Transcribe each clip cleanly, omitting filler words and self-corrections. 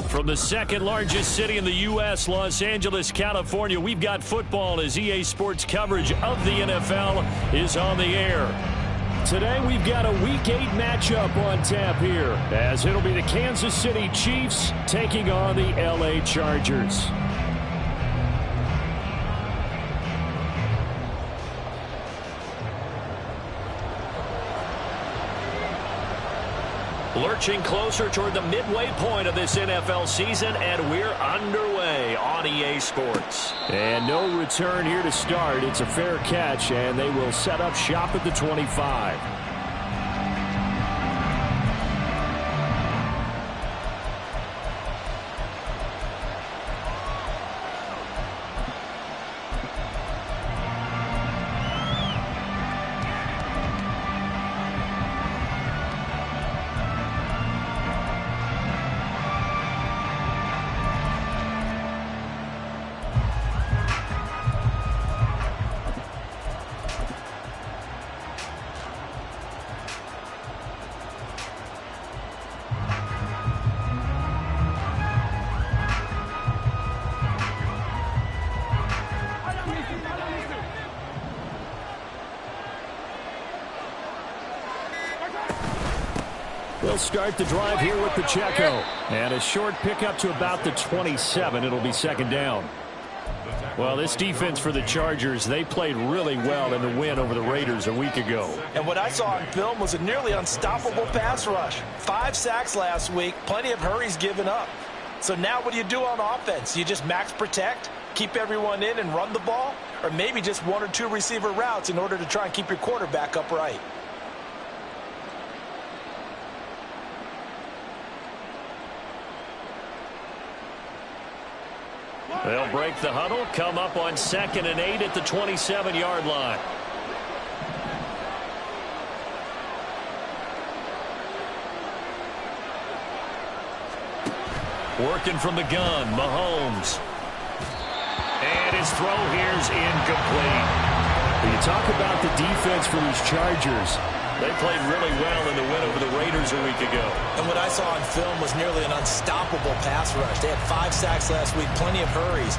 From the second largest city in the U.S., Los Angeles, California, we've got football as EA Sports coverage of the NFL is on the air. Today we've got a Week 8 matchup on tap here, as it'll be the Kansas City Chiefs taking on the L.A. Chargers. Lurching closer toward the midway point of this NFL season, and we're underway on EA Sports. And no return here to start. It's a fair catch, and they will set up shop at the 25. They'll start the drive here with Pacheco. And a short pickup to about the 27. It'll be second down. Well, this defense for the Chargers, they played really well in the win over the Raiders a week ago. And what I saw on film was a nearly unstoppable pass rush. 5 sacks last week, plenty of hurries given up. So now what do you do on offense? You just max protect, keep everyone in and run the ball? Or maybe just 1 or 2 receiver routes in order to try and keep your quarterback upright? They'll break the huddle, come up on 2nd and 8 at the 27-yard line. Working from the gun, Mahomes. And his throw here's incomplete. When you talk about the defense for these Chargers, they played really well in the win over the Raiders a week ago. And what I saw on film was nearly an unstoppable pass rush. They had 5 sacks last week, plenty of hurries.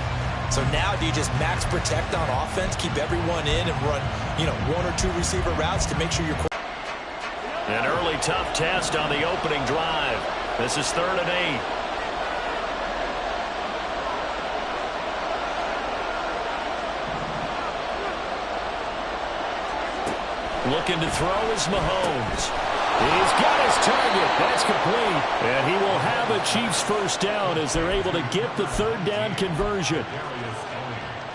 So now do you just max protect on offense, keep everyone in and run, 1 or 2 receiver routes to make sure you're... An early tough test on the opening drive. This is 3rd and 8. Looking to throw is Mahomes. He's got his target. That's complete. And he will have a Chiefs first down as they're able to get the 3rd down conversion.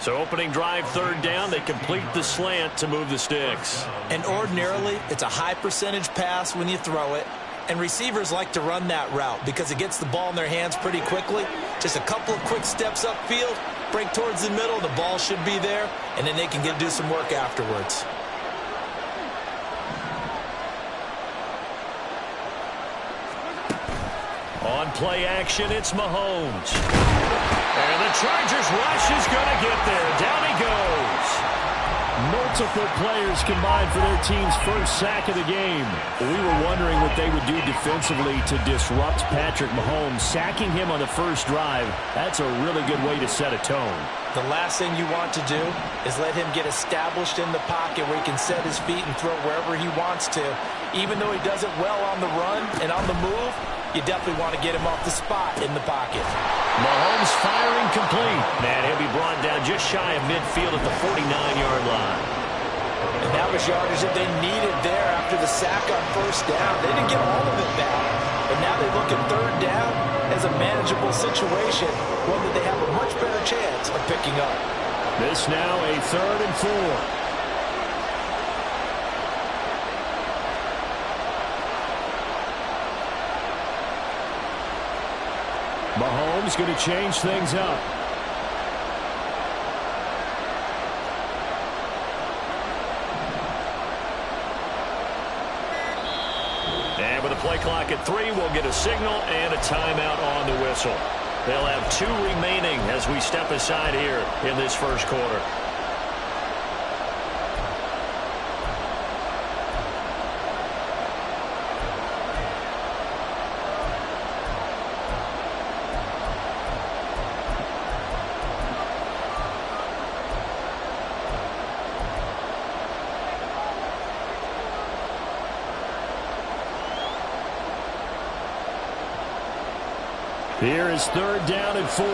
So opening drive 3rd down, they complete the slant to move the sticks. And ordinarily, it's a high percentage pass when you throw it. And receivers like to run that route because it gets the ball in their hands pretty quickly. Just a couple of quick steps upfield, break towards the middle, the ball should be there, and then they can do some work afterwards. On play action, it's Mahomes. And the Chargers rush is going to get there. Down he goes. Multiple players combined for their team's first sack of the game. We were wondering what they would do defensively to disrupt Patrick Mahomes. Sacking him on the first drive, that's a really good way to set a tone. The last thing you want to do is let him get established in the pocket where he can set his feet and throw wherever he wants to. Even though he does it well on the run and on the move, you definitely want to get him off the spot in the pocket. Mahomes firing complete. And he'll be brought down just shy of midfield at the 49-yard line. And that was yardage that they needed there after the sack on first down. They didn't get all of it back. But now they look at 3rd down as a manageable situation, one that they have a much better chance of picking up. This now a 3rd and 4. Mahomes going to change things up. And with a play clock at 3, we'll get a signal and a timeout on the whistle. They'll have 2 remaining as we step aside here in this first quarter. Here is 3rd down and 4.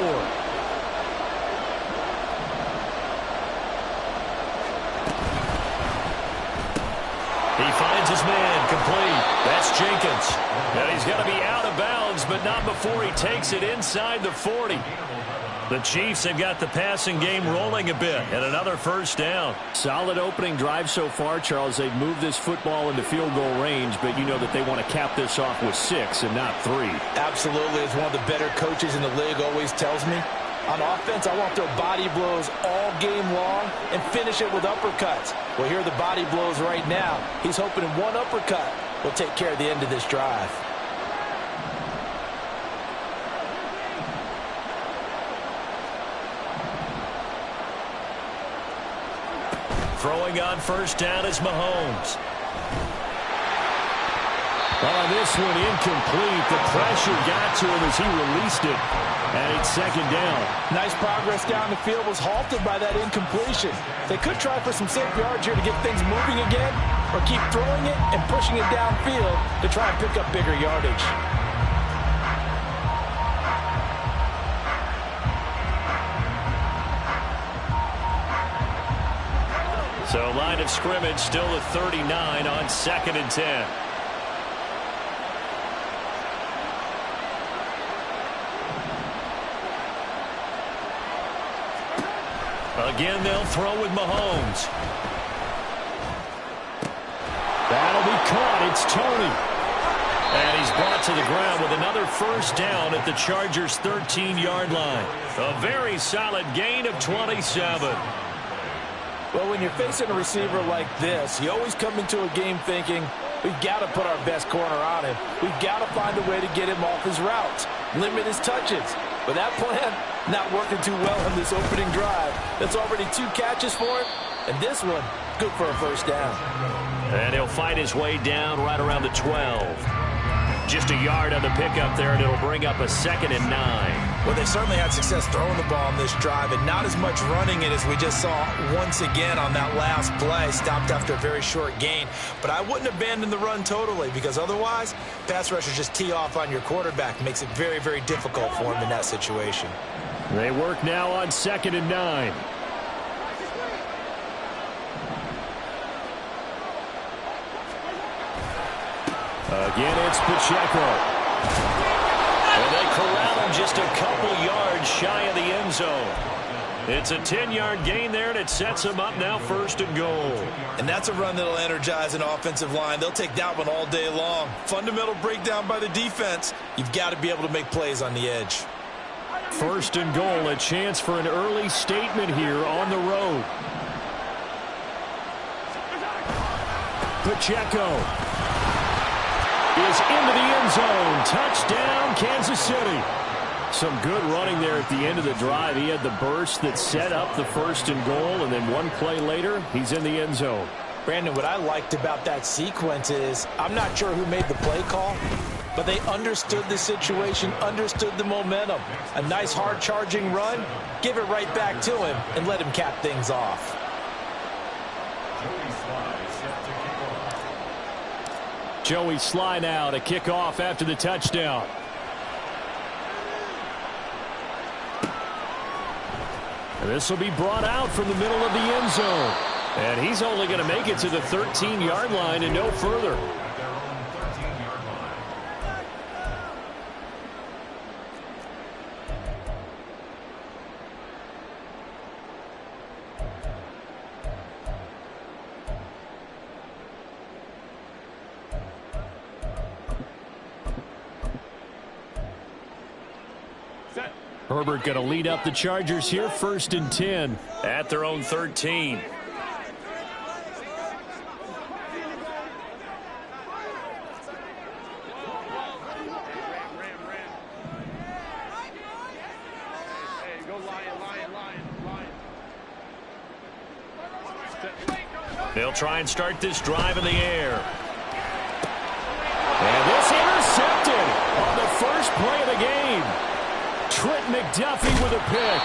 He finds his man, complete. That's Jenkins. And he's going to be out of bounds, but not before he takes it inside the 40. The Chiefs have got the passing game rolling a bit, and another 1st down. Solid opening drive so far, Charles. They've moved this football into field goal range, but you know that they want to cap this off with 6 and not 3. Absolutely. As one of the better coaches in the league always tells me, on offense, I want their body blows all game long and finish it with uppercuts. Well, here are the body blows right now. He's hoping in one uppercut will take care of the end of this drive. Throwing on 1st down is Mahomes. Oh, this one incomplete. The pressure got to him as he released it. And it's 2nd down. Nice progress down the field was halted by that incompletion. They could try for some safe yards here to get things moving again, or keep throwing it and pushing it downfield to try and pick up bigger yardage. So line of scrimmage still at 39 on 2nd and 10. Again, they'll throw with Mahomes. That'll be caught. It's Tony. And he's brought to the ground with another 1st down at the Chargers' 13-yard line. A very solid gain of 27. Well, when you're facing a receiver like this, you always come into a game thinking, we've got to put our best corner on him. We've got to find a way to get him off his routes, limit his touches. But that plan not working too well in this opening drive. That's already 2 catches for him, and this one, good for a 1st down. And he'll fight his way down right around the 12. Just a yard on the pickup there, and it'll bring up a 2nd and 9. Well, they certainly had success throwing the ball on this drive, and not as much running it as we just saw once again on that last play. Stopped after a very short gain. But I wouldn't abandon the run totally, because otherwise, pass rushers just tee off on your quarterback. Makes it very, very difficult for him in that situation. They work now on 2nd and 9. Again, it's Pacheco. And they corral him just a couple yards shy of the end zone. It's a 10-yard gain there, and it sets him up now 1st and goal. And that's a run that'll energize an offensive line. They'll take that one all day long. Fundamental breakdown by the defense. You've got to be able to make plays on the edge. 1st and goal, a chance for an early statement here on the road. Pacheco is into the end zone. Touchdown, Kansas City. Some good running there at the end of the drive. He had the burst that set up the 1st and goal, and then one play later, he's in the end zone. Brandon, what I liked about that sequence is I'm not sure who made the play call, but they understood the situation, understood the momentum. A nice hard-charging run, give it right back to him, and let him cap things off. Joey Sly now to kick off after the touchdown. And this will be brought out from the middle of the end zone. And he's only going to make it to the 13-yard line and no further. Herbert going to lead up the Chargers here, 1st and 10 at their own 13. They'll try and start this drive in the air. And this intercepted on the first play of the game. Trent McDuffie with a pick.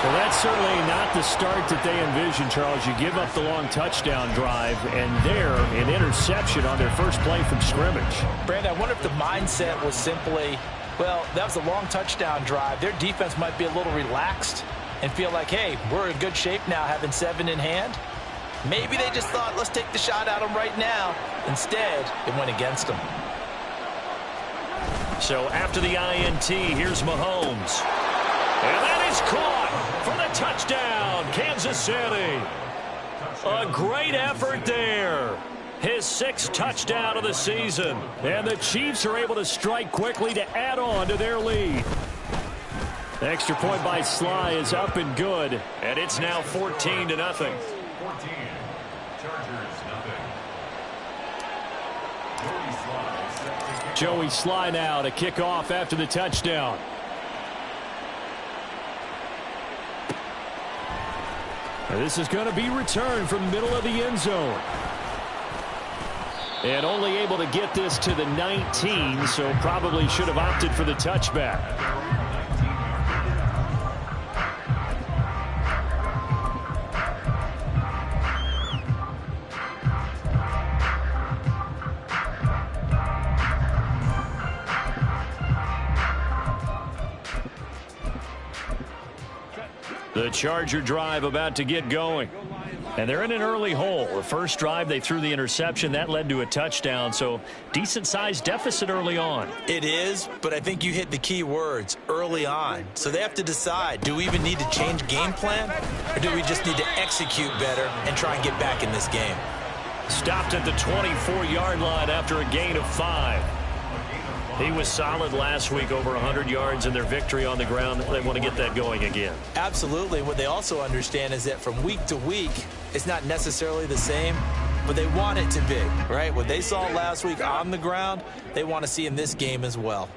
Well, that's certainly not the start that they envisioned, Charles. You give up the long touchdown drive, and there, an interception on their first play from scrimmage. Brandon, I wonder if the mindset was simply, Well, that was a long touchdown drive. Their defense might be a little relaxed and feel like, hey, we're in good shape now having 7 in hand. Maybe they just thought, let's take the shot at them right now. Instead, it went against them. So after the INT, here's Mahomes. And that is caught for the touchdown, Kansas City. A great effort there. His 6th touchdown of the season. And the Chiefs are able to strike quickly to add on to their lead. The extra point by Sly is up and good. And it's now 14-0. 14, Chargers, nothing. Joey Sly now to kick off after the touchdown. And this is going to be returned from the middle of the end zone. And only able to get this to the 19, so probably should have opted for the touchback. The Charger drive about to get going. And they're in an early hole. The first drive, they threw the interception. That led to a touchdown, so decent-sized deficit early on. It is, but I think you hit the key words, early on. So they have to decide, do we even need to change game plan, or do we just need to execute better and try and get back in this game? Stopped at the 24-yard line after a gain of 5. He was solid last week, over 100 yards in their victory on the ground. They want to get that going again. Absolutely. What they also understand is that from week to week, it's not necessarily the same, but they want it to be, right? What they saw last week on the ground, they want to see in this game as well.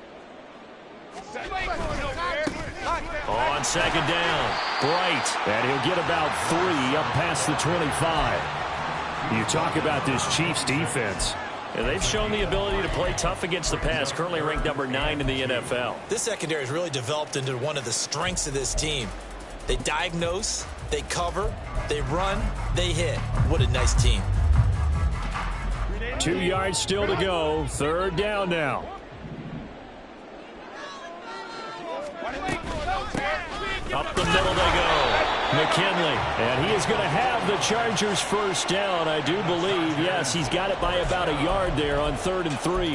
On second down, Bright, and he'll get about 3 up past the 25. You talk about this Chiefs defense. And they've shown the ability to play tough against the pass, currently ranked number 9 in the NFL. This secondary has really developed into one of the strengths of this team. They diagnose, they cover, they run, they hit. What a nice team. 2 yards still to go. Third down now. Up the middle they go. McKinley, and he is going to have the Chargers first down, I do believe. Yes, he's got it by about a yard there on 3rd and 3.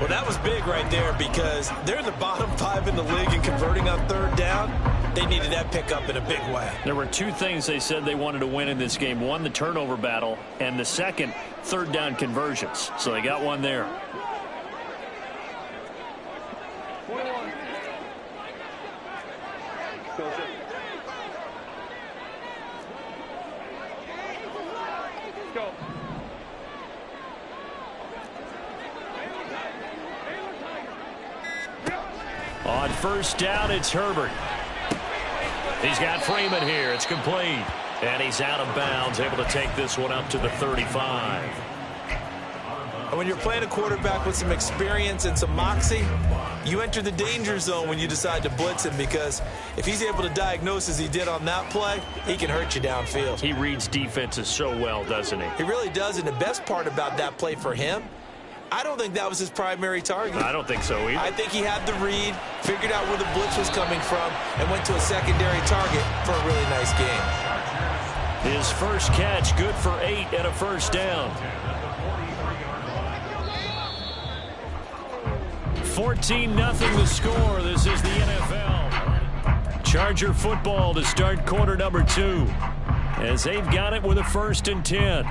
Well, that was big right there because they're in the bottom 5 in the league in converting on 3rd down. They needed that pickup in a big way. There were 2 things they said they wanted to win in this game. One, the turnover battle, and the second, 3rd down conversions. So they got one there. On first down, it's Herbert. He's got Freeman here. It's complete. And he's out of bounds, able to take this one up to the 35. And when you're playing a quarterback with some experience and some moxie, you enter the danger zone when you decide to blitz him, because if he's able to diagnose as he did on that play, he can hurt you downfield. He reads defenses so well, doesn't he? He really does, and the best part about that play for him, I don't think that was his primary target. I don't think so either. I think he had the read, figured out where the blitz was coming from, and went to a secondary target for a really nice game. His first catch, good for 8 and a first down. 14-0 the score. This is the NFL. Charger football to start quarter number 2, as they've got it with a 1st and 10.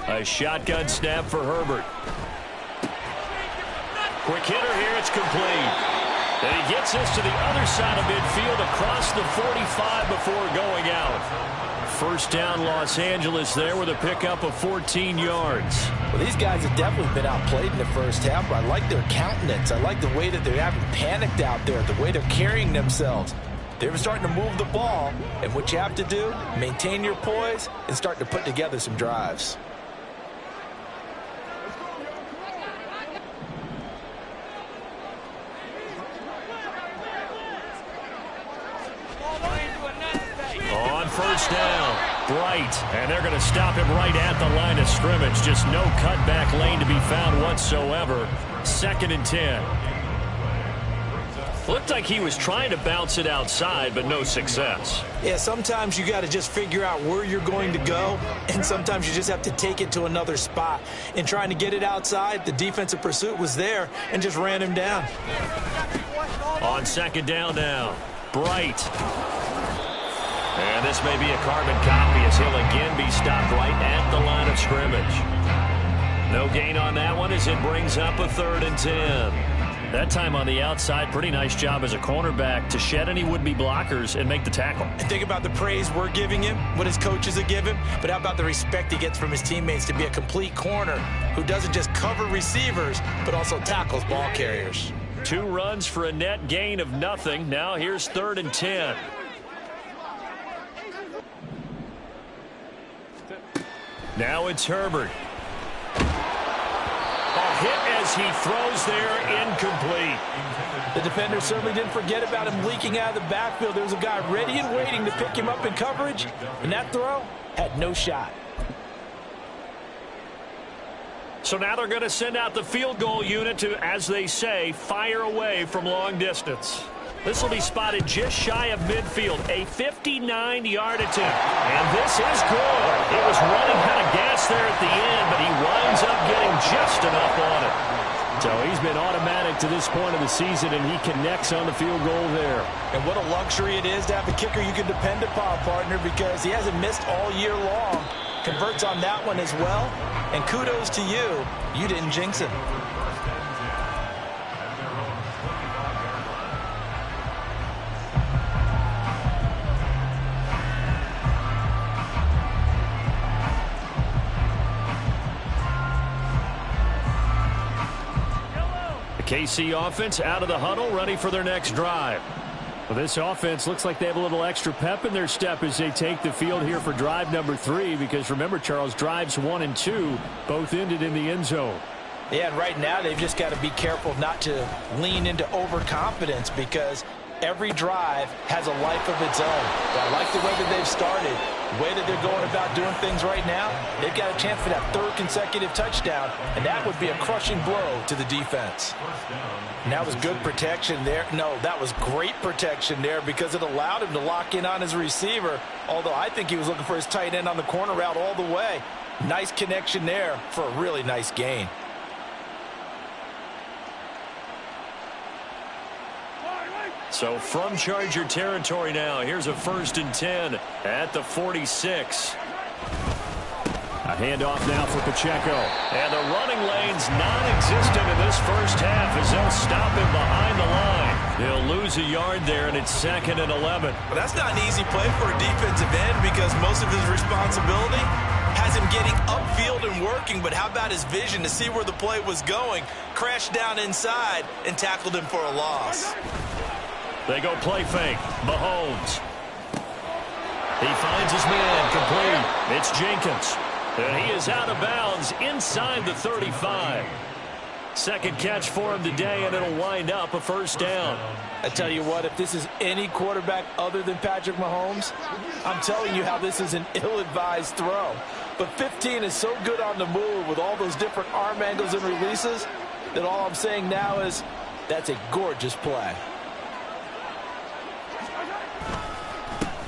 A shotgun snap for Herbert. Quick hitter here, it's complete. And he gets this to the other side of midfield across the 45 before going out. First down, Los Angeles there with a pickup of 14 yards. Well, these guys have definitely been outplayed in the first half, but I like their countenance. I like the way that they're having panicked out there, the way they're carrying themselves. They're starting to move the ball, and what you have to do, maintain your poise and start to put together some drives. first down. Bright, and they're going to stop him right at the line of scrimmage. Just no cutback lane to be found whatsoever. 2nd and 10. Looked like he was trying to bounce it outside, but no success. Yeah, sometimes you got to just figure out where you're going to go, and sometimes you just have to take it to another spot. In trying to get it outside, the defensive pursuit was there and just ran him down. On 2nd down now, Bright. And this may be a carbon copy as he'll again be stopped right at the line of scrimmage. No gain on that one as it brings up a 3rd and 10. That time on the outside, pretty nice job as a cornerback to shed any would-be blockers and make the tackle. And think about the praise we're giving him, what his coaches have given him, but how about the respect he gets from his teammates to be a complete corner who doesn't just cover receivers, but also tackles ball carriers. 2 runs for a net gain of nothing. Now here's 3rd and 10. Now it's Herbert. A hit as he throws there, incomplete. The defender certainly didn't forget about him leaking out of the backfield. There was a guy ready and waiting to pick him up in coverage, and that throw had no shot. So now they're going to send out the field goal unit to, as they say, fire away from long distance. This will be spotted just shy of midfield, a 59-yard attempt. And this is good. It was running out of gas there at the end, but he winds up getting just enough on it. So he's been automatic to this point of the season, and he connects on the field goal there. And what a luxury it is to have a kicker you can depend upon, partner, because he hasn't missed all year long. Converts on that one as well. And kudos to you. You didn't jinx him. KC offense out of the huddle, ready for their next drive. Well, this offense looks like they have a little extra pep in their step as they take the field here for drive number 3, because remember, Charles, drives 1 and 2 both ended in the end zone. Yeah, and right now they've just got to be careful not to lean into overconfidence, because every drive has a life of its own. But I like the way that they've started, the way that they're going about doing things right now. They've got a chance for that 3rd consecutive touchdown, and that would be a crushing blow to the defense. And that was good protection there. No, that was great protection there, because it allowed him to lock in on his receiver, although I think he was looking for his tight end on the corner route all the way. Nice connection there for a really nice gain. So from Charger territory now, here's a 1st and 10 at the 46. A handoff now for Pacheco. And the running lane's non-existent in this first half as they'll stop him behind the line. He'll lose a yard there, and it's 2nd and 11. Well, that's not an easy play for a defensive end, because most of his responsibility has him getting upfield and working, but how about his vision to see where the play was going? Crashed down inside and tackled him for a loss. They go play fake. Mahomes. He finds his man complete. It's Jenkins. And he is out of bounds inside the 35. 2nd catch for him today, and it'll wind up a 1st down. I tell you what, if this is any quarterback other than Patrick Mahomes, I'm telling you how this is an ill-advised throw. But 15 is so good on the move with all those different arm angles and releases that all I'm saying now is that's a gorgeous play.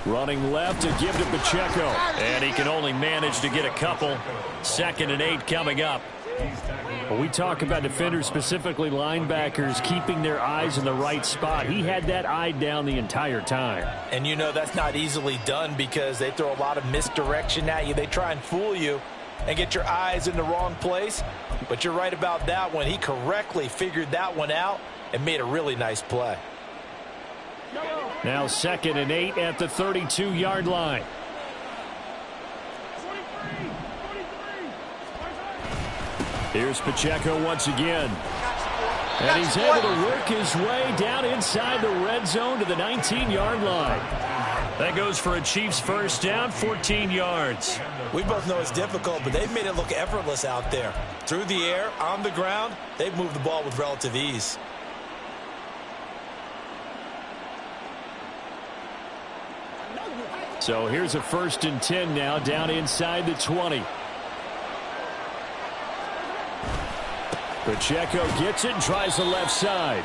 Running left to give to Pacheco. And he can only manage to get a couple. 2nd and 8 coming up. Well, we talk about defenders, specifically linebackers, keeping their eyes in the right spot. He had that eye down the entire time. And you know that's not easily done, because they throw a lot of misdirection at you. They try and fool you and get your eyes in the wrong place. But you're right about that one. He correctly figured that one out and made a really nice play. Now 2nd and 8 at the 32-yard line. Here's Pacheco once again. And he's able to work his way down inside the red zone to the 19-yard line. That goes for a Chiefs 1st down, 14 yards. We both know it's difficult, but they've made it look effortless out there. Through the air, on the ground, they've moved the ball with relative ease. So here's a 1st and 10 now, down inside the 20. Pacheco gets it and tries the left side.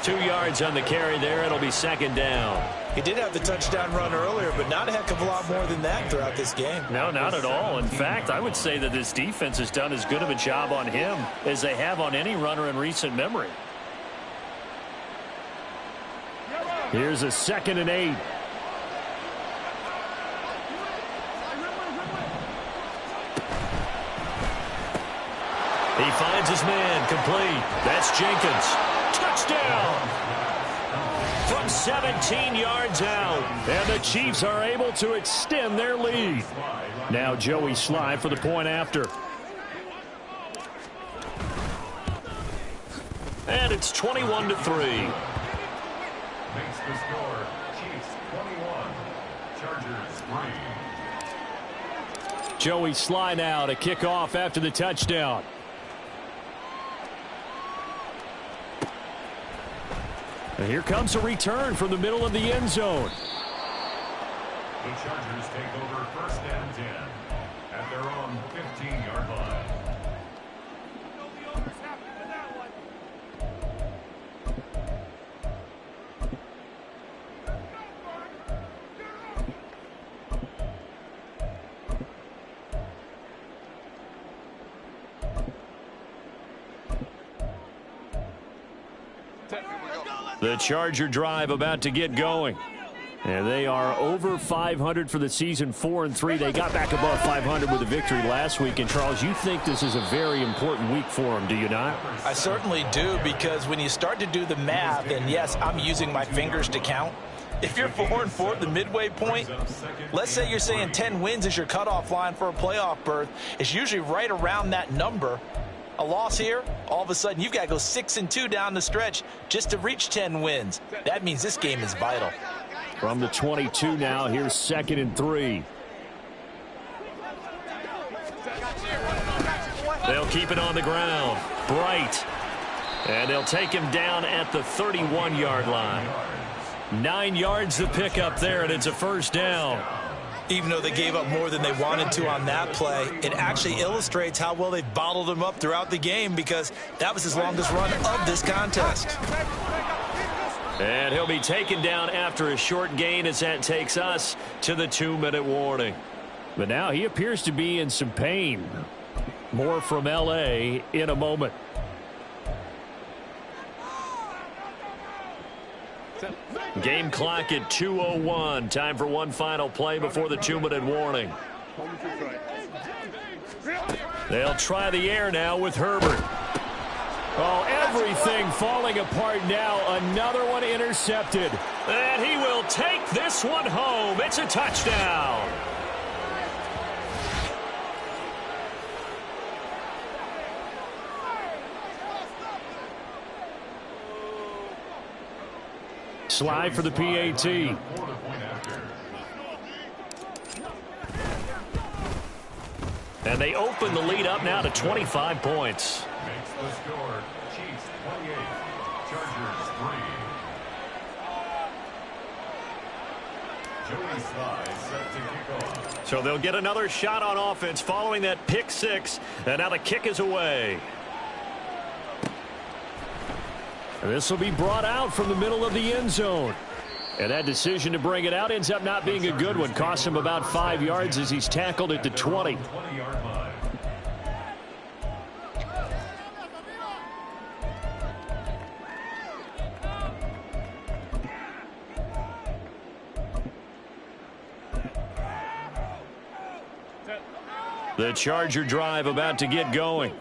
2 yards on the carry there. It'll be 2nd down. He did have the touchdown run earlier, but not a heck of a lot more than that throughout this game. No, not at all. In fact, I would say that this defense has done as good of a job on him as they have on any runner in recent memory. Here's a 2nd and 8. He finds his man, complete. That's Jenkins. Touchdown! From 17 yards out. And the Chiefs are able to extend their lead. Now Joey Sly for the point after. And it's 21-3. Makes the score. Chiefs 21. Chargers 3. Joey Sly now to kick off after the touchdown. And here comes a return from the middle of the end zone. The Chargers take over 1st and 10 at their own 15-yard line. The Charger drive about to get going. And they are over 500 for the season, 4-3. They got back above 500 with a victory last week. And, Charles, you think this is a very important week for them, do you not? I certainly do, because when you start to do the math, and yes, I'm using my fingers to count. If you're 4-4 at the midway point, let's say you're saying 10 wins is your cutoff line for a playoff berth. It's usually right around that number. A loss here, all of a sudden you've got to go 6-2 down the stretch just to reach 10 wins. That means this game is vital. From the 22 now, here's 2nd and 3. They'll keep it on the ground. Bright. And they'll take him down at the 31-yard line. 9 yards to pick up there, and it's a 1st down. Even though they gave up more than they wanted to on that play, it actually illustrates how well they've bottled him up throughout the game, because that was his longest run of this contest. And he'll be taken down after a short gain as that takes us to the 2-minute warning. But now he appears to be in some pain. More from L.A. in a moment. Game clock at 2:01. Time for one final play before the 2-minute warning. They'll try the air now with Herbert. Oh, everything falling apart now. Another one intercepted. And he will take this one home. It's a touchdown. Slide for the PAT. And they open the lead up now to 25 points. Makes the score. Chiefs 28. Chargers 3. Joey Sly set to kick off. So they'll get another shot on offense following that pick six. And now the kick is away. And this will be brought out from the middle of the end zone. And that decision to bring it out ends up not being a good one. Cost him about 5 yards as he's tackled at the 20. 20-yard line. The Charger drive about to get going.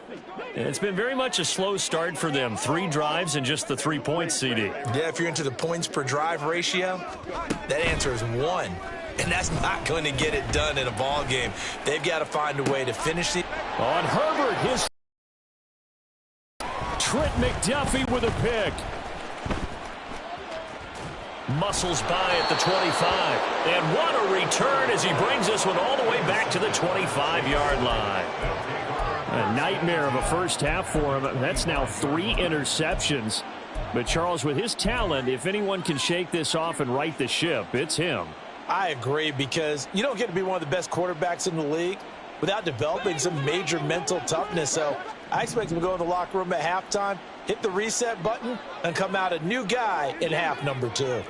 It's been very much a slow start for them. 3 drives and just the 3 points, CD. Yeah, if you're into the points per drive ratio, that answer is 1. And that's not going to get it done in a ball game. They've got to find a way to finish it. On Herbert, his Trent McDuffie with a pick. Muscles by at the 25. And what a return as he brings this one all the way back to the 25-yard line. A nightmare of a first half for him. That's now 3 interceptions. But Charles, with his talent, if anyone can shake this off and right the ship, it's him. I agree, because you don't get to be one of the best quarterbacks in the league without developing some major mental toughness. So I expect him to go in the locker room at halftime, hit the reset button, and come out a new guy in half number 2.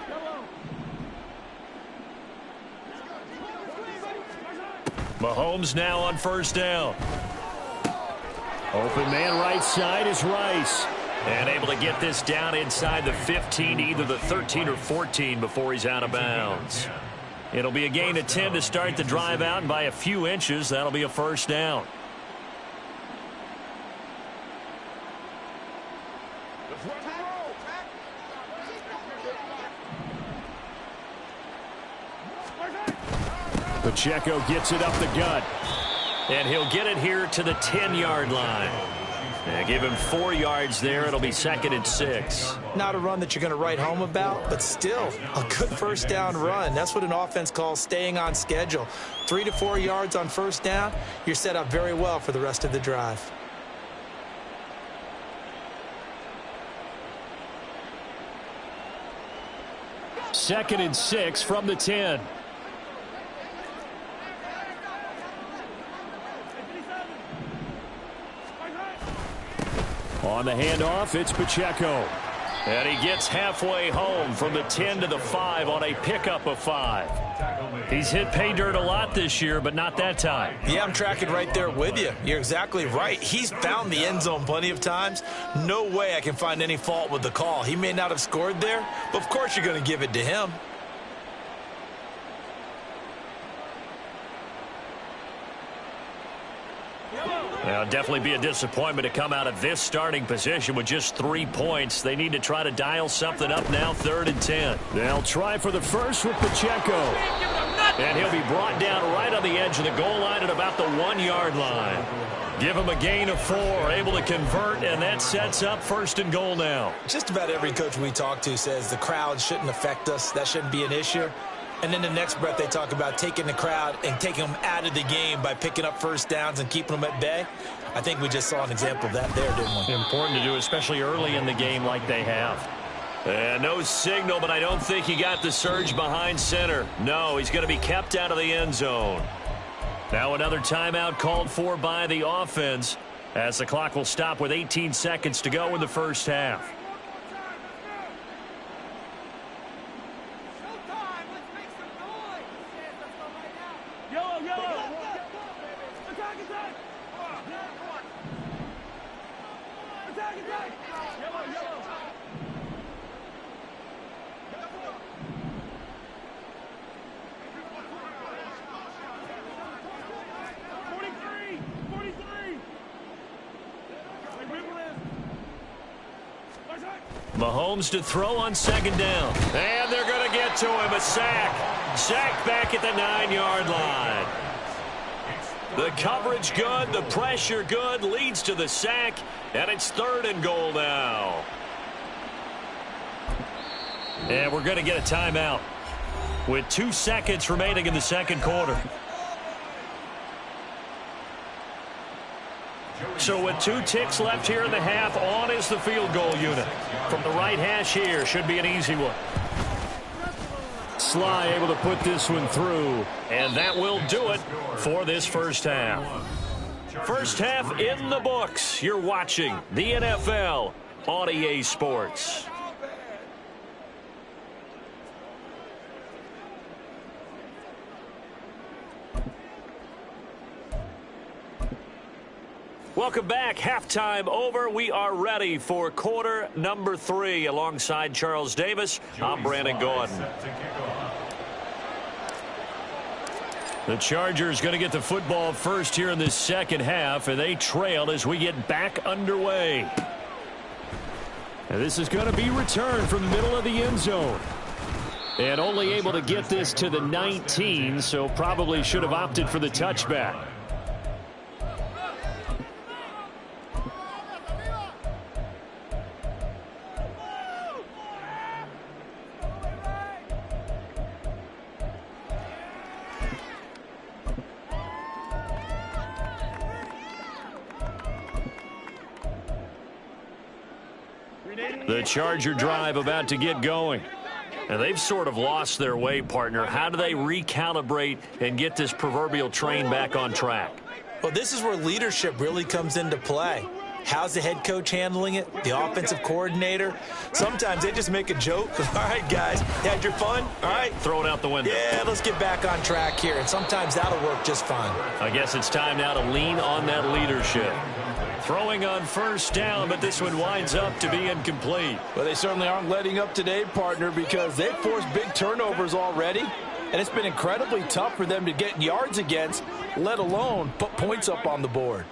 Mahomes now on first down. Open man right side is Rice. And able to get this down inside the 15, either the 13 or 14 before he's out of bounds. It'll be a gain of 10 to start the drive out, and by a few inches, that'll be a first down. Pacheco gets it up the gut. And he'll get it here to the 10-yard line. Give him 4 yards there. It'll be 2nd and 6. Not a run that you're going to write home about, but still a good first down run. That's what an offense calls staying on schedule. 3 to 4 yards on first down, you're set up very well for the rest of the drive. Second and 6 from the 10. On the handoff, it's Pacheco. And he gets halfway home from the 10 to the 5 on a pickup of 5. He's hit pay dirt a lot this year, but not that time. Yeah, I'm tracking right there with you. You're exactly right. He's found the end zone plenty of times. No way I can find any fault with the call. He may not have scored there, but of course you're going to give it to him. Now, definitely be a disappointment to come out of this starting position with just 3 points. They need to try to dial something up now, 3rd and 10. They'll try for the first with Pacheco. And he'll be brought down right on the edge of the goal line at about the 1-yard line. Give him a gain of 4, able to convert, and that sets up 1st and goal now. Just about every coach we talk to says the crowd shouldn't affect us. That shouldn't be an issue. And then the next breath they talk about taking the crowd and taking them out of the game by picking up first downs and keeping them at bay. I think we just saw an example of that there, didn't we? Important to do, especially early in the game like they have. And no signal, but I don't think he got the surge behind center. No, he's going to be kept out of the end zone. Now another timeout called for by the offense, as the clock will stop with 18 seconds to go in the first half. Mahomes to throw on 2nd down. And they're going to get to him. A sack. Sack back at the 9-yard line. The coverage good. The pressure good. Leads to the sack. And it's 3rd and goal now. And we're going to get a timeout with 2 seconds remaining in the second quarter. So with 2 ticks left here in the half, on is the field goal unit. From the right hash here, should be an easy one. Sly able to put this one through, and that will do it for this first half. First half in the books. You're watching the NFL on EA Sports. Welcome back. Halftime over. We are ready for quarter number 3. Alongside Charles Davis, I'm Brandon Gordon. The Chargers going to get the football first here in this second half, and they trail as we get back underway. And this is going to be returned from the middle of the end zone. And only able to get this to the 19, so probably should have opted for the touchback. The Charger drive about to get going. And they've sort of lost their way, partner. How do they recalibrate and get this proverbial train back on track? Well, this is where leadership really comes into play. How's the head coach handling it? The offensive coordinator? Sometimes they just make a joke. All right, guys, you had your fun? All right. Throw it out the window. Yeah, let's get back on track here. And sometimes that'll work just fine. I guess it's time now to lean on that leadership. Throwing on first down, but this one winds up to be incomplete. Well, they certainly aren't letting up today, partner, because they've forced big turnovers already. And it's been incredibly tough for them to get yards against, let alone put points up on the board.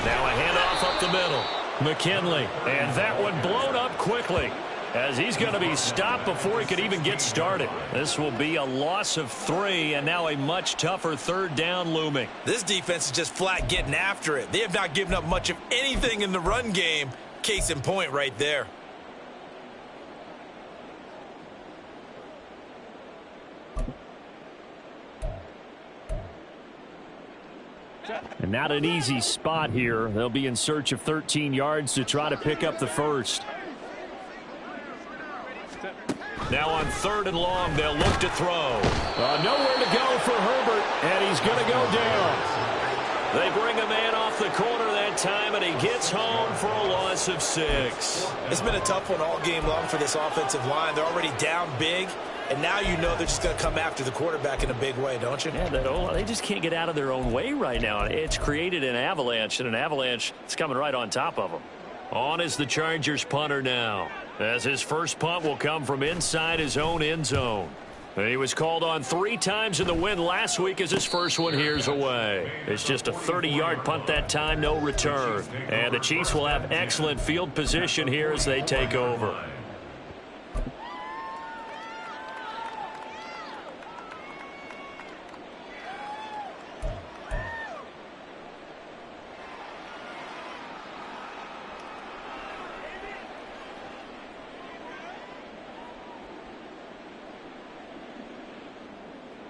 Now a handoff up the middle. McKinley, and that one blown up quickly as he's going to be stopped before he could even get started. This will be a loss of 3, and now a much tougher third down looming. This defense is just flat getting after it. They have not given up much of anything in the run game. Case in point right there. And not an easy spot here. They'll be in search of 13 yards to try to pick up the first. Now on 3rd and long, they'll look to throw. Nowhere to go for Herbert, and he's going to go down. They bring a man off the corner that time, and he gets home for a loss of 6. It's been a tough one all game long for this offensive line. They're already down big. And now you know they're just going to come after the quarterback in a big way, don't you? Yeah, they just can't get out of their own way right now. It's created an avalanche, and an avalanche is coming right on top of them. On is the Chargers punter now, as his first punt will come from inside his own end zone. He was called on 3 times in the win last week as his first one here's away. It's just a 30-yard punt that time, no return. And the Chiefs will have excellent field position here as they take over.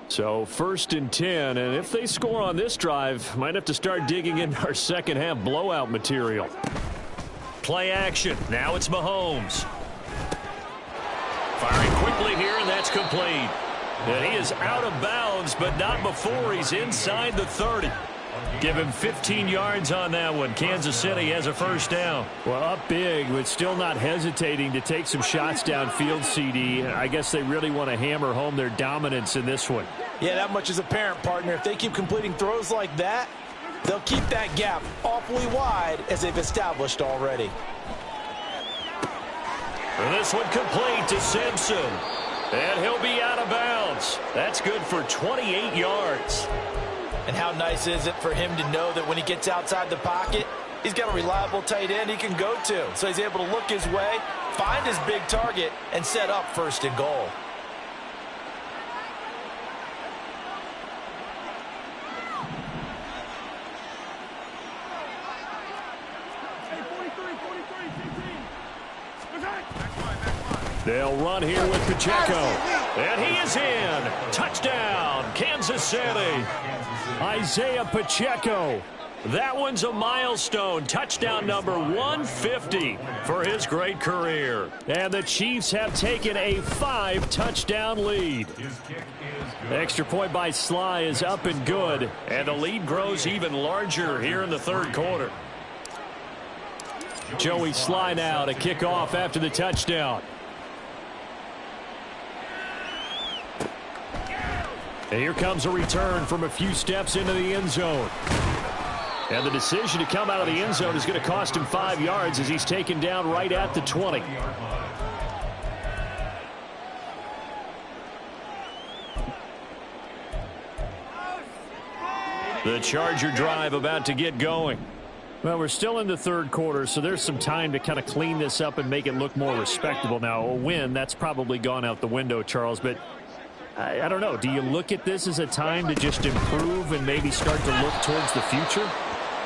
So 1st and 10, and if they score on this drive, might have to start digging into our second half blowout material. Play action. Now it's Mahomes. Firing quickly here, and that's complete. And he is out of bounds, but not before he's inside the 30. Give him 15 yards on that one. Kansas City has a first down. Well, up big, but still not hesitating to take some shots downfield, CD. I guess they really want to hammer home their dominance in this one. Yeah, that much is apparent, partner. If they keep completing throws like that, they'll keep that gap awfully wide as they've established already. And this one complete to Simpson. And he'll be out of bounds. That's good for 28 yards. And how nice is it for him to know that when he gets outside the pocket, he's got a reliable tight end he can go to. So he's able to look his way, find his big target, and set up 1st and goal. They'll run here with Pacheco. And he is in. Touchdown, Kansas City. Isaiah Pacheco. That one's a milestone. Touchdown number 150 for his great career. And the Chiefs have taken a 5-touchdown lead. The extra point by Sly is up and good. And the lead grows even larger here in the 3rd quarter. Joey Sly now to kick off after the touchdown. And here comes a return from a few steps into the end zone. And the decision to come out of the end zone is going to cost him 5 yards as he's taken down right at the 20. The Charger drive about to get going. Well, we're still in the 3rd quarter, so there's some time to kind of clean this up and make it look more respectable. Now, a win, that's probably gone out the window, Charles, but I don't know. Do you look at this as a time to just improve and maybe start to look towards the future?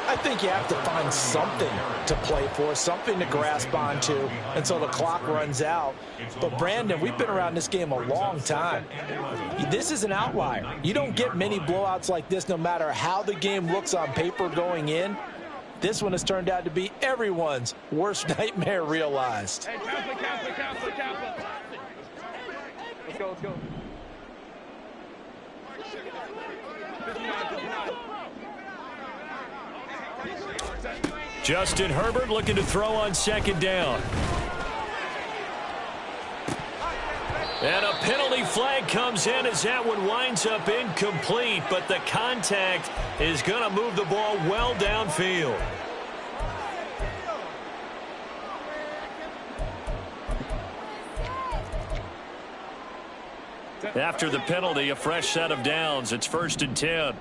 I think you have to find something to play for, something to grasp onto until the clock runs out. But, Brandon, we've been around this game a long time. This is an outlier. You don't get many blowouts like this no matter how the game looks on paper going in. This one has turned out to be everyone's worst nightmare realized. Hey, counselor. Let's go. 59. Justin Herbert looking to throw on second down. And a penalty flag comes in as that one winds up incomplete, but the contact is going to move the ball well downfield. After the penalty, a fresh set of downs. It's 1st and 10.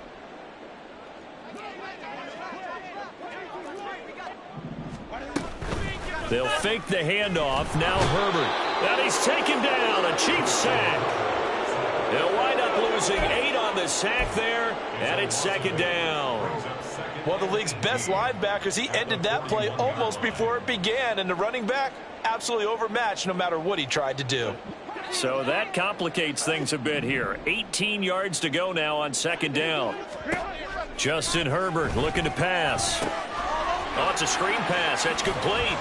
They'll fake the handoff. Now Herbert. And he's taken down. A Chiefs sack. They'll wind up losing 8 on the sack there, and it's 2nd down. One of the league's best linebackers, he ended that play almost before it began, and the running back absolutely overmatched no matter what he tried to do. So that complicates things a bit here. 18 yards to go now on 2nd down. Justin Herbert looking to pass. Oh, it's a screen pass. That's complete.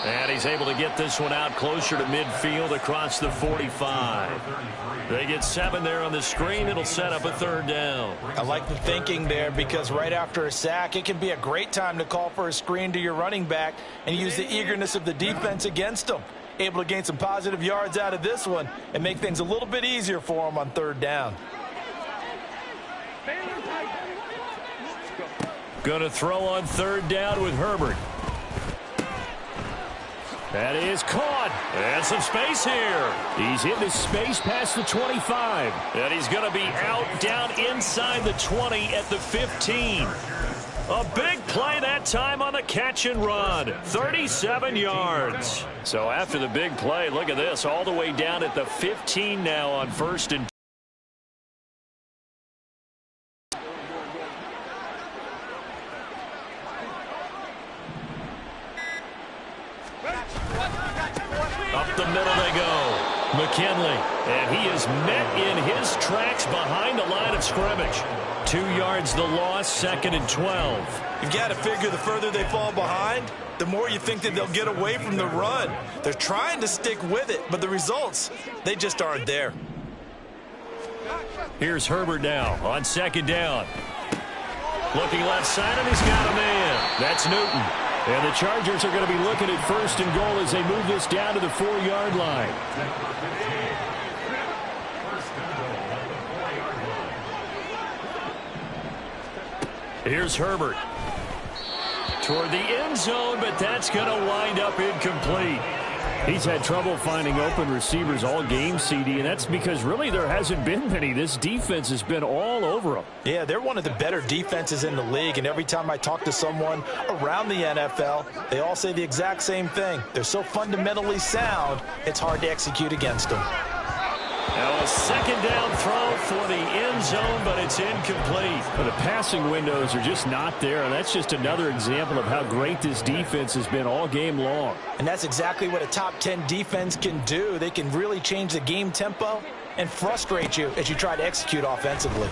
And he's able to get this one out closer to midfield across the 45. They get 7 there on the screen. It'll set up a 3rd down. I like the thinking there because right after a sack, it can be a great time to call for a screen to your running back and use the eagerness of the defense against them. Able to gain some positive yards out of this one and make things a little bit easier for them on 3rd down. Going to throw on 3rd down with Herbert. That is caught. And some space here. He's in the space past the 25. And he's going to be out down inside the 20 at the 15. A big play that time on the catch and run. 37 yards. So after the big play, look at this. All the way down at the 15 now on 1st and 10. Up the middle they go. McKinley. And he is met in his tracks behind the line of scrimmage. 2 yards the loss, 2nd and 12. You've got to figure the further they fall behind, the more you think that they'll get away from the run. They're trying to stick with it, but the results, they just aren't there. Here's Herbert now on 2nd down. Looking left side, and he's got a man. That's Newton. And the Chargers are going to be looking at 1st and goal as they move this down to the 4-yard line. Here's Herbert. Toward the end zone, but that's going to wind up incomplete. He's had trouble finding open receivers all game, CD, and that's because really there hasn't been many. This defense has been all over them. Yeah, they're one of the better defenses in the league, and every time I talk to someone around the NFL, they all say the exact same thing. They're so fundamentally sound, it's hard to execute against them. Now a 2nd down throw for the end zone, but it's incomplete. But the passing windows are just not there, and that's just another example of how great this defense has been all game long. And that's exactly what a top 10 defense can do. They can really change the game tempo and frustrate you as you try to execute offensively.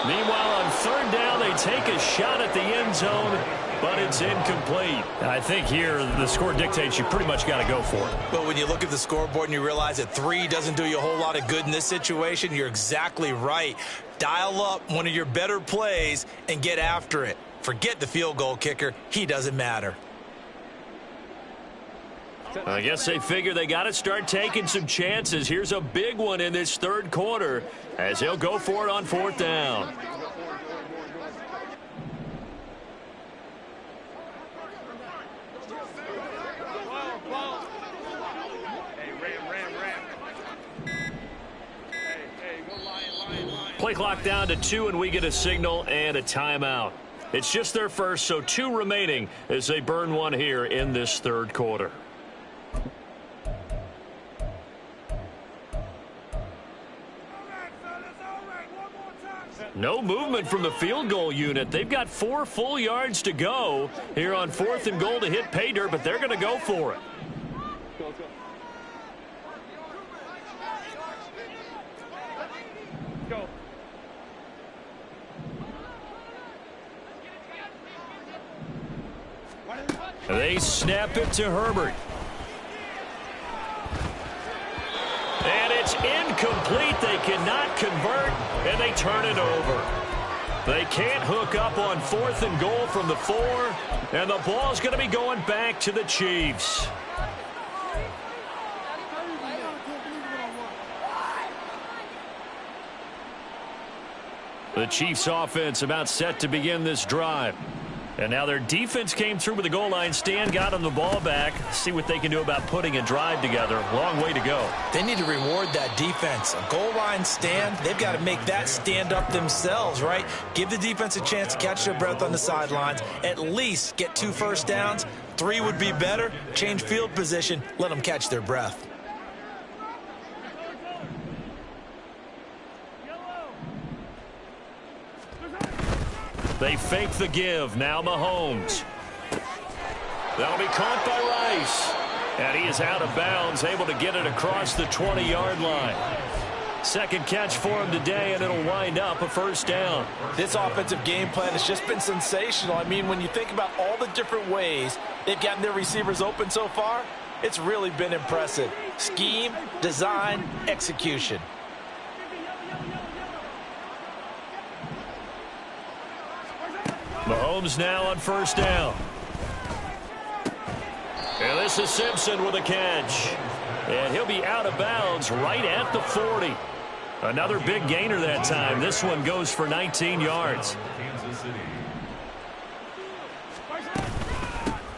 Meanwhile, on 3rd down, they take a shot at the end zone, but it's incomplete. I think here the score dictates you pretty much got to go for it. But when you look at the scoreboard and you realize that 3 doesn't do you a whole lot of good in this situation, you're exactly right. Dial up one of your better plays and get after it. Forget the field goal kicker. He doesn't matter. I guess they figure they got to start taking some chances. Here's a big one in this 3rd quarter as he'll go for it on 4th down. Play clock down to 2, and we get a signal and a timeout. It's just their first, so 2 remaining as they burn one here in this 3rd quarter. No movement from the field goal unit. They've got 4 full yards to go here on 4th and goal to hit pay dirt, but they're going to go for it. They snap it to Herbert. And it's incomplete. They cannot convert, and they turn it over. They can't hook up on 4th and goal from the 4, and the ball's going to be going back to the Chiefs. The Chiefs offense about set to begin this drive. And now their defense came through with the goal line stand, got them the ball back. See what they can do about putting a drive together. Long way to go. They need to reward that defense. A goal line stand, they've got to make that stand up themselves, right? Give the defense a chance to catch their breath on the sidelines. At least get 2 first downs. 3 would be better. Change field position. Let them catch their breath. They fake the give. Now Mahomes. That'll be caught by Rice. And he is out of bounds, able to get it across the 20-yard line. Second catch for him today, and it'll wind up a first down. This offensive game plan has just been sensational. I mean, when you think about all the different ways they've gotten their receivers open so far, it's really been impressive. Scheme, design, execution. Mahomes now on first down. And this is Simpson with a catch. And he'll be out of bounds right at the 40. Another big gainer that time. This one goes for 19 yards.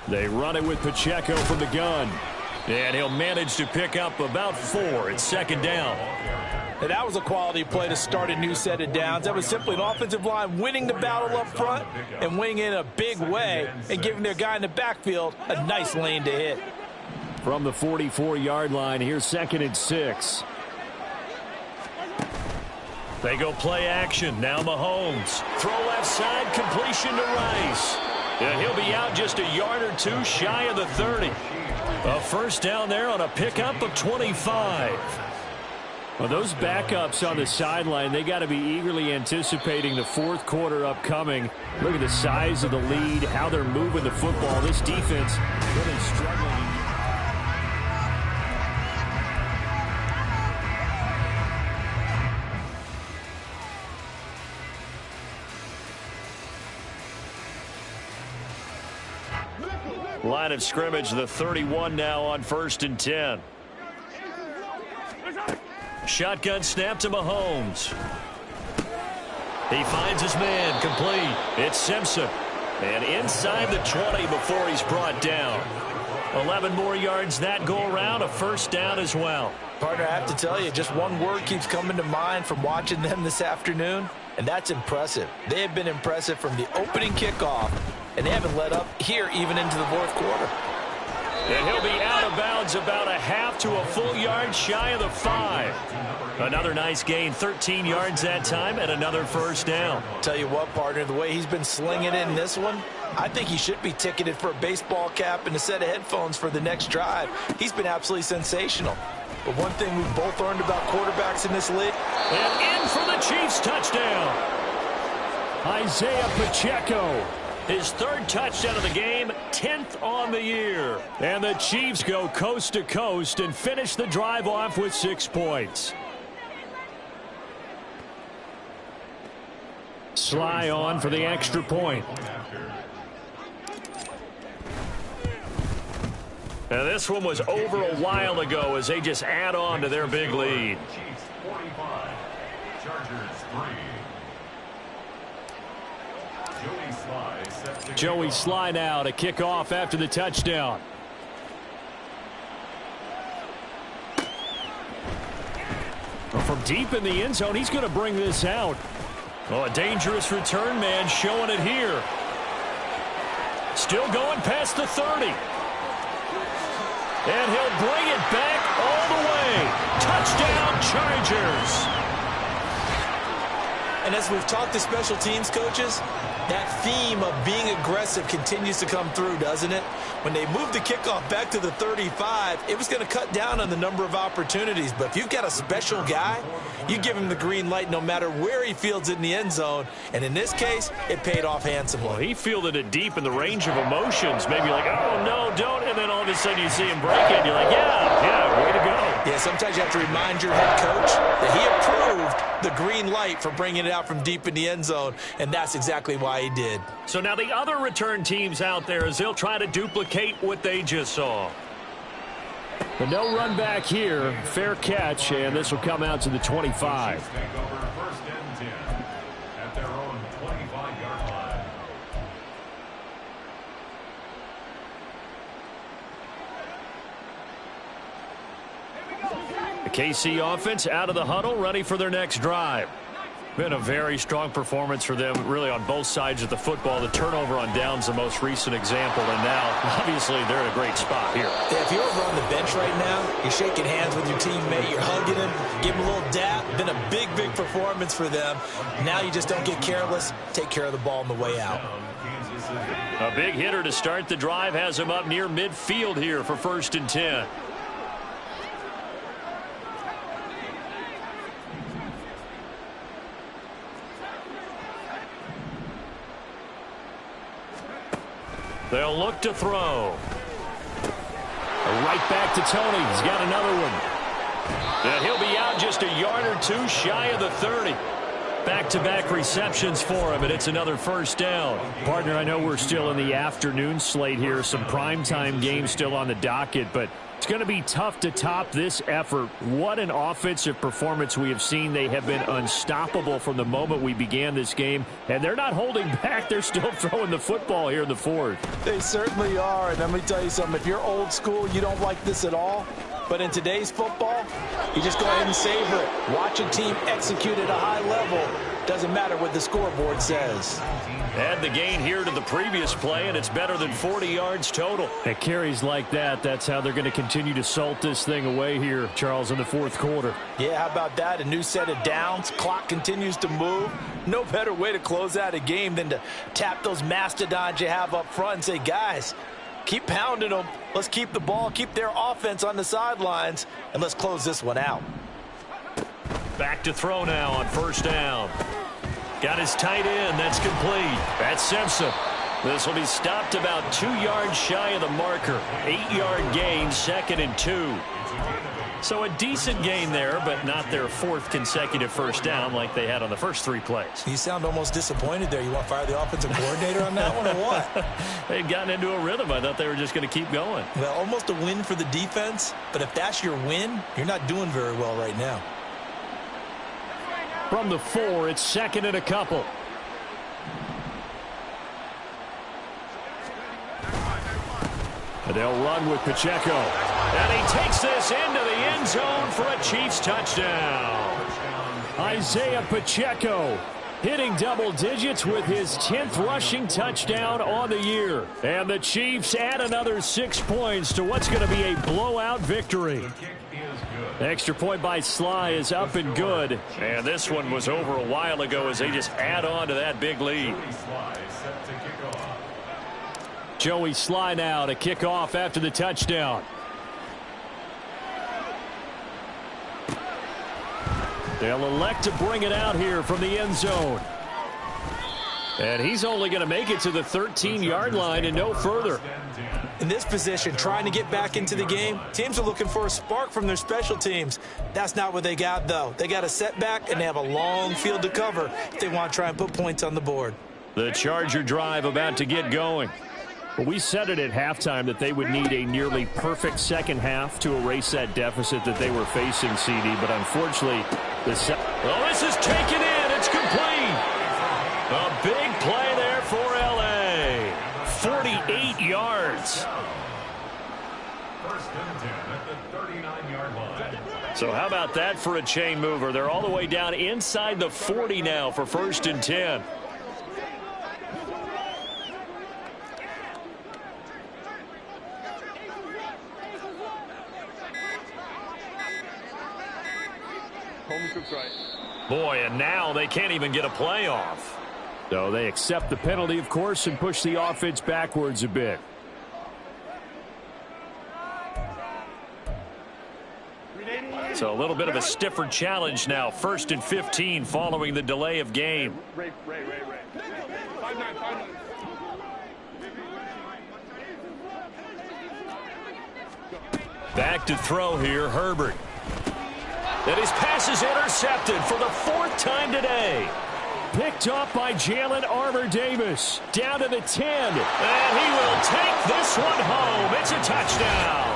They run it with Pacheco from the gun. And he'll manage to pick up about 4. It's second down. And that was a quality play to start a new set of downs. That was simply an offensive line winning the battle up front and winning in a big way and giving their guy in the backfield a nice lane to hit. From the 44-yard line, here's 2nd and 6. They go play action. Now Mahomes. Throw left side, completion to Rice. And he'll be out just a yard or 2 shy of the 30. A first down there on a pickup of 25. Well, those backups on the sideline, they got to be eagerly anticipating the 4th quarter upcoming. Look at the size of the lead, how they're moving the football. This defense really struggling. Line of scrimmage, the 31 now on 1st and 10. Shotgun snap to Mahomes. He finds his man, complete. It's Simpson. And inside the 20 before he's brought down. 11 more yards that go around, a first down as well. Partner, I have to tell you, just one word keeps coming to mind from watching them this afternoon, and that's impressive. They have been impressive from the opening kickoff, and they haven't let up here even into the 4th quarter. And he'll be out of bounds about a half to a full yard shy of the 5. Another nice gain, 13 yards that time, and another first down. Tell you what, partner, the way he's been slinging in this one, I think he should be ticketed for a baseball cap and a set of headphones for the next drive. He's been absolutely sensational. But one thing we've both learned about quarterbacks in this league. And in for the Chiefs touchdown. Isaiah Pacheco. His 3rd touchdown of the game, 10th on the year. And the Chiefs go coast to coast and finish the drive off with 6 points. Sly on for the extra point. Now this one was over a while ago as they just add on to their big lead. Chiefs 45, Chargers 3. Joey Sly now to kick off after the touchdown. Well, from deep in the end zone, he's going to bring this out. Oh, a dangerous return man showing it here. Still going past the 30. And he'll bring it back all the way. Touchdown, Chargers. And as we've talked to special teams coaches, that theme of being aggressive continues to come through, doesn't it? When they moved the kickoff back to the 35, it was going to cut down on the number of opportunities. But if you've got a special guy, you give him the green light no matter where he fields it in the end zone. And in this case, it paid off handsomely. Well, he fielded it deep in the range of emotions. Maybe like, oh, no, don't. And then all of a sudden you see him break it. And you're like, yeah, way to go. Yeah, sometimes you have to remind your head coach that he approved the green light for bringing it out from deep in the end zone, and that's exactly why he did. So now the other return teams out there as they'll try to duplicate what they just saw. The no run back here, fair catch, and this will come out to the 25. Take over first and 10 at their own 25-yard line. The KC offense out of the huddle, ready for their next drive. Been a very strong performance for them, really, on both sides of the football. The turnover on downs, the most recent example, and now, obviously, they're in a great spot here. Yeah, if you're over on the bench right now, you're shaking hands with your teammate, you're hugging him, give him a little dap. Been a big, big performance for them. Now you just don't get careless. Take care of the ball on the way out. A big hitter to start the drive has him up near midfield here for first and 10. They'll look to throw. Right back to Tony. He's got another one. And he'll be out just a yard or two shy of the 30. Back-to-back receptions for him, and it's another first down. Partner, I know we're still in the afternoon slate here. Some primetime games still on the docket, but it's going to be tough to top this effort. What an offensive performance we have seen. They have been unstoppable from the moment we began this game, and they're not holding back. They're still throwing the football here in the fourth. They certainly are, and let me tell you something. If you're old school, you don't like this at all. But in today's football, you just go ahead and savor it. Watch a team execute at a high level. Doesn't matter what the scoreboard says. Add the gain here to the previous play, and it's better than 40 yards total. At carries like that, that's how they're going to continue to salt this thing away here, Charles, in the fourth quarter. Yeah, how about that? A new set of downs. Clock continues to move. No better way to close out a game than to tap those mastodons you have up front and say, guys, keep pounding them. Let's keep the ball, keep their offense on the sidelines, and let's close this one out. Back to throw now on first down. Got his tight end. That's complete. That's Simpson. This will be stopped about 2 yards shy of the marker. 8-yard gain, 2nd and 2. So a decent gain there, but not their 4th consecutive first down like they had on the first 3 plays. You sound almost disappointed there. You want to fire the offensive coordinator on that one or what? They'd gotten into a rhythm. I thought they were just going to keep going. Well, almost a win for the defense, but if that's your win, you're not doing very well right now. From the 4, it's 2nd and a couple. And they'll run with Pacheco. And he takes this into the end zone for a Chiefs touchdown. Isaiah Pacheco hitting double digits with his 10th rushing touchdown on the year. And the Chiefs add another 6 points to what's going to be a blowout victory. Extra point by Sly is up and good. And this one was over a while ago as they just add on to that big lead. Joey Sly now to kick off after the touchdown. They'll elect to bring it out here from the end zone. And he's only going to make it to the 13-yard line and no further. In this position, trying to get back into the game, teams are looking for a spark from their special teams. That's not what they got, though. They got a setback, and they have a long field to cover if they want to try and put points on the board. The Charger drive about to get going. Well, we said it at halftime that they would need a nearly perfect second half to erase that deficit that they were facing, CD. But unfortunately, this is taken in. It's complete. A big play there for L.A. 48 yards. First and 10 at the 39-yard line. So how about that for a chain mover? They're all the way down inside the 40 now for first and 10. Home cook's right. Boy, and now they can't even get a play off. So they accept the penalty, of course, and push the offense backwards a bit. So a little bit of a stiffer challenge now. 1st and 15 following the delay of game. Ray. 5-9. Back to throw here, Herbert. And his pass is intercepted for the 4th time today. Picked up by Jalen Armour-Davis. Down to the 10. And he will take this one home. It's a touchdown.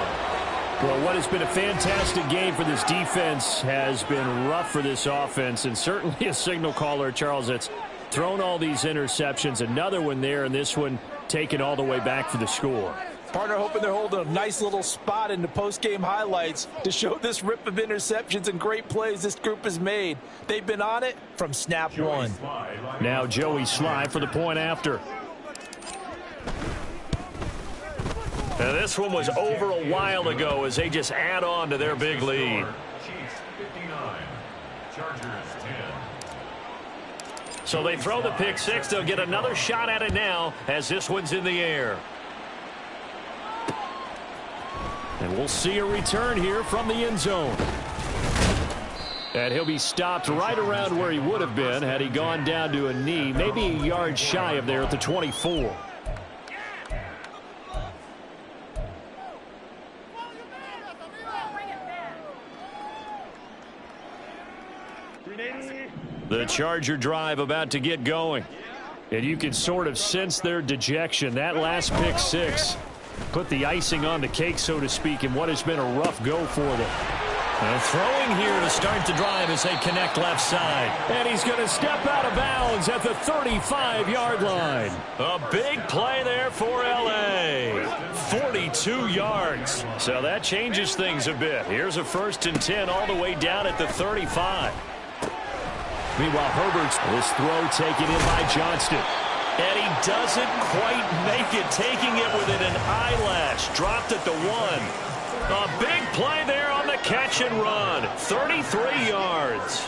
Well, what has been a fantastic game for this defense has been rough for this offense, and certainly a signal caller, Charles, that's thrown all these interceptions. Another one there, and this one taken all the way back for the score. Partner hoping they're holding a nice little spot in the post-game highlights to show this rip of interceptions and great plays this group has made. They've been on it from snap one. Now Joey Sly for the point after. And this one was over a while ago as they just add on to their big lead. Chiefs 59, Chargers 10. So they throw the pick six. They'll get another shot at it now as this one's in the air. And we'll see a return here from the end zone. And he'll be stopped right around where he would have been had he gone down to a knee, maybe a yard shy of there at the 24. The Charger drive about to get going. And you can sort of sense their dejection. That last pick six put the icing on the cake, so to speak, in what has been a rough go for them. And throwing here to start the drive as they connect left side. And he's going to step out of bounds at the 35-yard line. A big play there for L.A. 42 yards. So that changes things a bit. Here's a 1st and 10 all the way down at the 35. Meanwhile, Herbert's this throw taken in by Johnston. And he doesn't quite make it, taking it within an eyelash. Dropped at the 1. A big play there on the catch and run. 33 yards.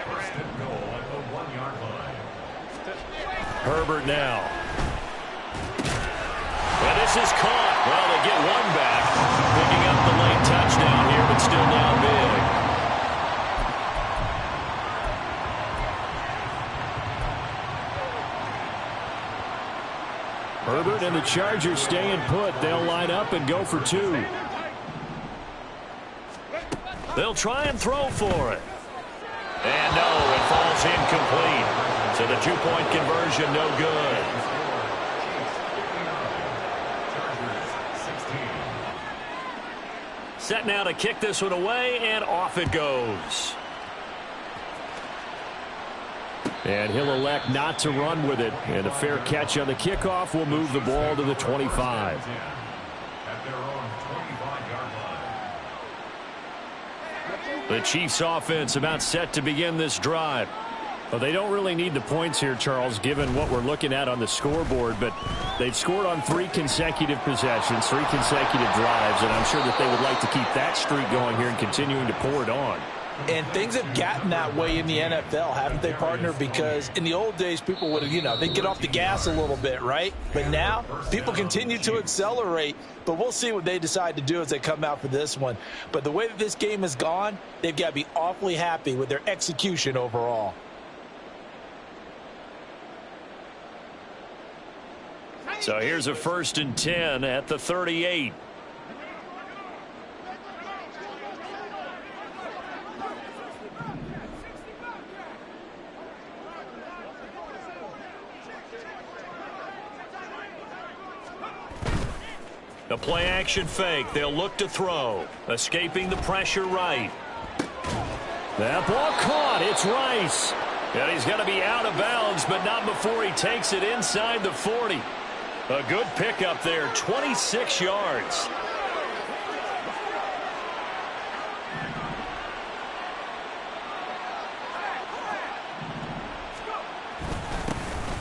First and goal at the 1-yard line. Herbert now. And this is caught. Well, they get one back. Picking up the late touchdown here, but still down big. Herbert and the Chargers staying put. They'll line up and go for 2. They'll try and throw for it. And no, it falls incomplete. So the 2-point conversion no good. Set now to kick this one away, and off it goes. And he'll elect not to run with it. And a fair catch on the kickoff will move the ball to the 25. At their own 25-yard line. The Chiefs offense about set to begin this drive. Well, they don't really need the points here, Charles, given what we're looking at on the scoreboard. But they've scored on 3 consecutive possessions, 3 consecutive drives. And I'm sure that they would like to keep that streak going here and continuing to pour it on. And things have gotten that way in the NFL, haven't they, partner? Because in the old days, people would have, they'd get off the gas a little bit, right? But now, people continue to accelerate. But we'll see what they decide to do as they come out for this one. But the way that this game has gone, they've got to be awfully happy with their execution overall. So here's a 1st and 10 at the 38. The play action fake. They'll look to throw. Escaping the pressure right. That ball caught. It's Rice. And he's going to be out of bounds, but not before he takes it inside the 40. A good pickup there, 26 yards.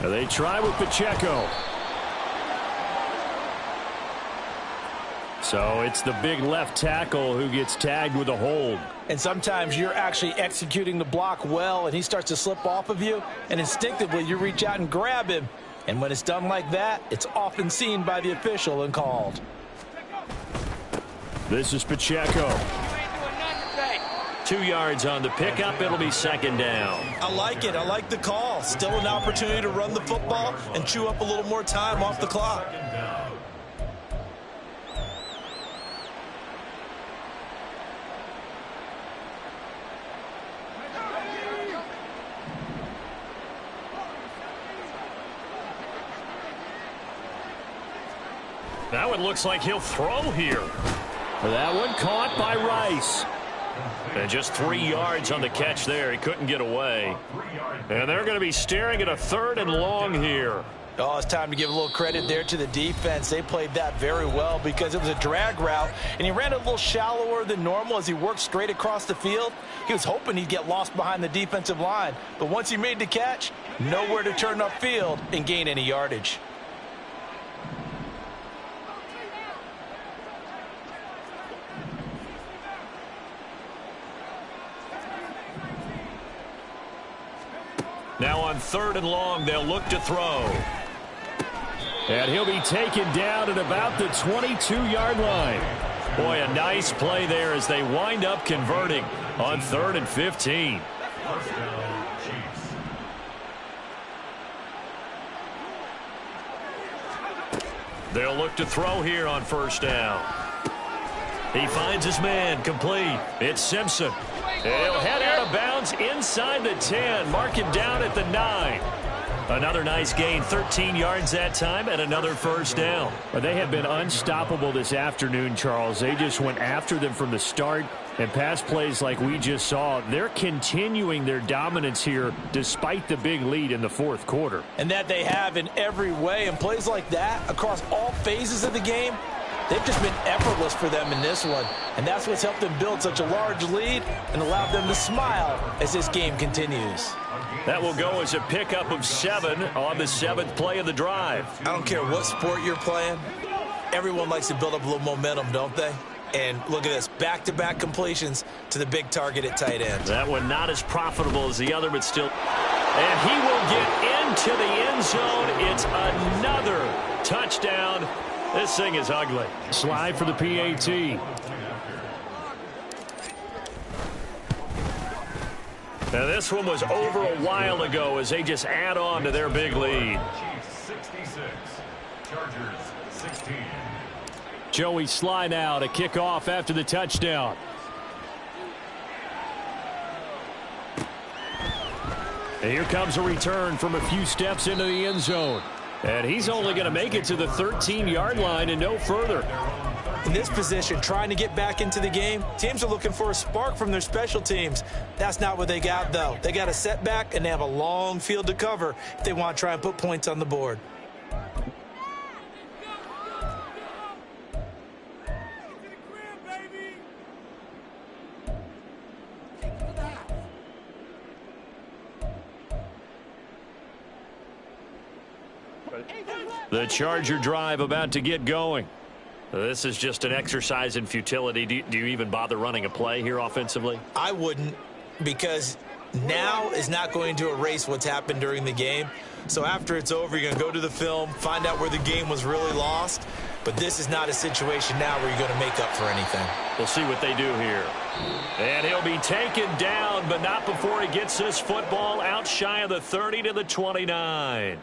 They try with Pacheco. So it's the big left tackle who gets tagged with a hold. And sometimes you're actually executing the block well, and he starts to slip off of you, and instinctively you reach out and grab him. And when it's done like that, it's often seen by the official and called. This is Pacheco. 2 yards on the pickup. It'll be second down. I like it. I like the call. Still an opportunity to run the football and chew up a little more time off the clock. That one looks like he'll throw here. That one caught by Rice. And just 3 yards on the catch there. He couldn't get away. And they're going to be staring at a 3rd and long here. Oh, it's time to give a little credit there to the defense. They played that very well because it was a drag route, and he ran a little shallower than normal as he worked straight across the field. He was hoping he'd get lost behind the defensive line, but once he made the catch, nowhere to turn upfield and gain any yardage. Now on 3rd and long, they'll look to throw. And he'll be taken down at about the 22-yard line. Boy, a nice play there as they wind up converting on 3rd and 15. First down, Chiefs. They'll look to throw here on 1st down. He finds his man, complete. It's Simpson. He'll head out of bounds inside the 10. Mark him down at the 9. Another nice gain, 13 yards that time, and another 1st down. But they have been unstoppable this afternoon, Charles. They just went after them from the start. And pass plays like we just saw, they're continuing their dominance here despite the big lead in the 4th quarter. And that they have in every way. And plays like that across all phases of the game, they've just been effortless for them in this one. And that's what's helped them build such a large lead and allowed them to smile as this game continues. That will go as a pickup of 7 on the 7th play of the drive. I don't care what sport you're playing. Everyone likes to build up a little momentum, don't they? And look at this, back-to-back completions to the big target at tight end. That one not as profitable as the other, but still. And he will get into the end zone. It's another touchdown. This thing is ugly. Slide for the PAT. Now this one was over a while ago as they just add on to their big lead. Chiefs 66, Chargers 16. Joey slide out, a kickoff after the touchdown. And here comes a return from a few steps into the end zone. And he's only going to make it to the 13-yard line and no further. In this position, trying to get back into the game, teams are looking for a spark from their special teams. That's not what they got, though. They got a setback, and they have a long field to cover if they want to try and put points on the board. The Charger drive about to get going. This is just an exercise in futility. Do you even bother running a play here offensively? I wouldn't, because now is not going to erase what's happened during the game. So after it's over, you're going to go to the film, find out where the game was really lost. But this is not a situation now where you're going to make up for anything. We'll see what they do here. And he'll be taken down, but not before he gets this football out shy of the 30 to the 29.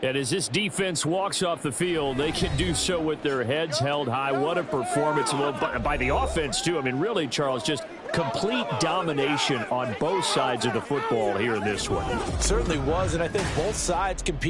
And as this defense walks off the field, they can do so with their heads held high. What a performance by the offense, too. I mean, really, Charles, just complete domination on both sides of the football here in this one. Certainly was, and I think both sides compete.